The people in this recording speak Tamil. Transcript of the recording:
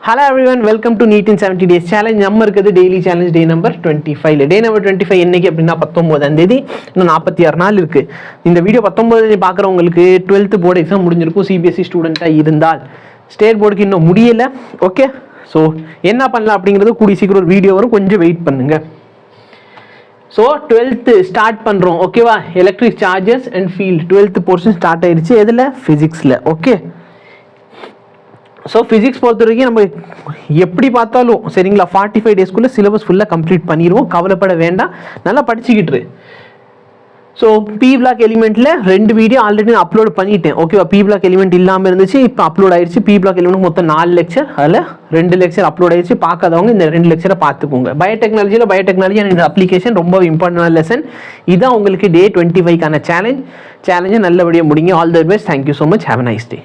Hello everyone, welcome to NEET in 70 days challenge. நம்ம இருக்குது டெய்லி சேலஞ்ச் டே நம்பர் 25. டே நம்பர் 25 என்னைக்கு அப்படின்னா 19ஆம் தேதி. இன்னும் 46 நாள் இருக்கு. இந்த வீடியோ 19 பார்க்குறவங்களுக்கு 12th போர்டு எக்ஸாம் முடிஞ்சிருக்கும். சிபிஎஸ்சி ஸ்டூடெண்ட்டாக இருந்தால் ஸ்டேட் போர்டுக்கு இன்னும் முடியலை. ஓகே, ஸோ என்ன பண்ணலாம் அப்படிங்கிறது கூடிய சீக்கிரம் ஒரு வீடியோ வரும், கொஞ்சம் வெயிட் பண்ணுங்க. ஸோ 12th ஸ்டார்ட் பண்ணுறோம். ஓகேவா, electric charges and field 12th portion start ஆயிடுச்சு. எதில்? ஃபிசிக்ஸில். ஓகே, ஸோ ஃபிசிக்ஸ் பொறுத்த வரைக்கும் நம்ம எப்படி பார்த்தாலும் சரிங்களா 45 டேஸ்க்குள்ளே சிலபஸ் ஃபுல்லாக கம்ப்ளீட் பண்ணிடுவோம். கவலைப்பட வேண்டாம், நல்லா படிச்சுக்கிட்டு. ஸோ பி பிளாக் எலிமெண்ட்டில் 2 வீடியோ ஆல்ரெடி நான் அப்லோட் பண்ணிட்டேன். ஓகேவா, பி பிளாக் எலிமெண்ட் இல்லாமல் இருந்துச்சு, இப்போ அப்லோட் ஆயிடுச்சு. பி பிளாக் எலிமெண்ட் மொத்தம் 4 லெக்சர், அதில் 2 லெக்சர் அப்லோட் ஆயிடுச்சு. பார்க்காதவங்க இந்த 2 லெக்சரை பார்த்துக்கோங்க. பயோடெக்னாலஜி இந்த அப்ளிகேஷன் ரொம்ப இம்பார்ட்டன்டான லெசன். இதுதான் உங்களுக்கு டே 25க்கான சேலஞ்சை நல்லபடியாக முடிங்க. All the best. Thank you so much. Have a nice day.